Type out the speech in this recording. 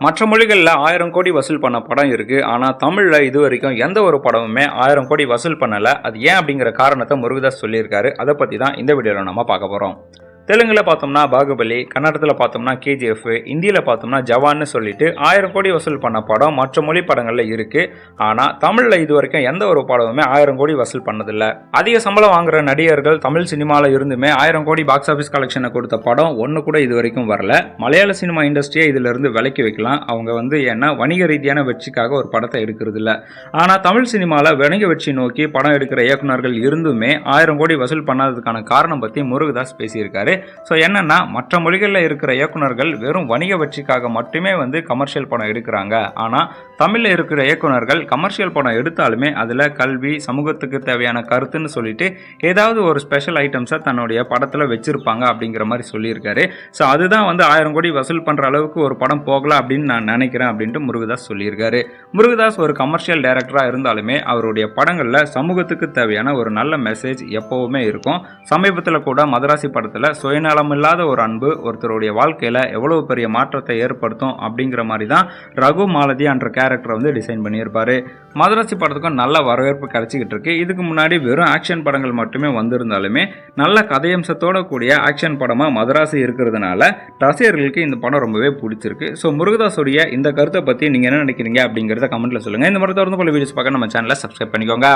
மற்ற மொழிகளில் 1000 கோடி வசூல் பண்ண படம் இருக்கு. ஆனால் தமிழில் இது வரைக்கும் எந்த ஒரு படமுமே 1000 கோடி வசூல் பண்ணலை. அது ஏன் அப்படிங்கிற காரணத்தை முருகதாஸ் சொல்லியிருக்காரு. அதை பற்றி தான் இந்த வீடியோவில் நம்ம பார்க்க போகிறோம். தெலுங்கில் பார்த்தோம்னா பாகுபலி, கன்னடத்தில் பார்த்தோம்னா கேஜிஎஃப், இந்தியில் பார்த்தோம்னா ஜவான்னு சொல்லிட்டு 1000 கோடி வசூல் பண்ண படம் மற்ற மொழி படங்களில் இருக்குது. ஆனால் தமிழில் இது வரைக்கும் எந்த ஒரு படமுமே 1000 கோடி வசூல் பண்ணதில்லை. அதிக சம்பளம் வாங்குற நடிகர்கள் தமிழ் சினிமாவில் இருந்துமே 1000 கோடி பாக்ஸ் ஆஃபீஸ் கலெக்ஷனை கொடுத்த படம் ஒன்று கூட இது வரைக்கும் வரல. மலையாள சினிமா இண்டஸ்ட்ரியை இதிலிருந்து விலக்கி வைக்கலாம். அவங்க ஏன்னா வணிக ரீதியான வெற்றிக்காக ஒரு படத்தை எடுக்கிறது இல்லை. ஆனால் தமிழ் சினிமாவில் வணிக வெற்றி நோக்கி படம் எடுக்கிற இயக்குநர்கள் இருந்துமே 1000 கோடி வசூல் பண்ணாததுக்கான காரணம் பற்றி முருகதாஸ் பேசியிருக்காரு. ஸோ என்னன்னா, மற்ற மொழிகளில் இருக்கிற இயக்குநர்கள் வெறும் வணிக வெற்றிக்காக மட்டுமே கமர்ஷியல் படம் எடுக்கிறாங்க. ஆனால் தமிழில் இருக்கிற இயக்குநர்கள் கமர்ஷியல் படம் எடுத்தாலுமே அதில் கல்வி, சமூகத்துக்கு தேவையான கருத்துன்னு சொல்லிட்டு ஏதாவது ஒரு ஸ்பெஷல் ஐட்டம்ஸை தன்னுடைய படத்தில் வச்சிருப்பாங்க அப்படிங்கிற மாதிரி சொல்லியிருக்காரு. ஸோ அதுதான் 1000 கோடி வசூல் பண்ணுற அளவுக்கு ஒரு படம் போகலாம் அப்படின்னு நான் நினைக்கிறேன் அப்படின்ட்டு முருகதாஸ் சொல்லியிருக்காரு. முருகதாஸ் ஒரு கமர்ஷியல் டைரக்டராக இருந்தாலுமே அவருடைய படங்களில் சமூகத்துக்கு தேவையான ஒரு நல்ல மெசேஜ் எப்போவுமே இருக்கும். சமீபத்தில் கூட மதராசி படத்தில் சுயநலமில்லாத ஒரு அன்பு ஒருத்தருடைய வாழ்க்கையில் எவ்வளவு பெரிய மாற்றத்தை ஏற்படுத்தும் அப்படிங்கிற மாதிரி தான் ரகு மாலதி என்ற கேரக்டரை டிசைன் பண்ணியிருப்பாரு. மதராசி படத்துக்கும் நல்ல வரவேற்பு கிடைச்சிக்கிட்டு இருக்கு. இதுக்கு முன்னாடி வெறும் ஆக்ஷன் படங்கள் மட்டுமே வந்திருந்தாலுமே நல்ல கதையம்சத்தோட கூடிய ஆக்ஷன் படமாக மதராசி இருக்கிறதுனால ரசிகர்களுக்கு இந்த படம் ரொம்பவே பிடிச்சிருக்கு. ஸோ முருகதாஸுடைய இந்த கருத்தை பற்றி நீங்கள் என்ன நினைக்கிறீங்க அப்படிங்கிறத கமெண்ட்டில் சொல்லுங்கள். இந்த மாதிரி தொடர்ந்து போல வீடியோஸ் பார்க்க நம்ம சேனலை சப்ஸ்கிரைப் பண்ணிக்கோங்க.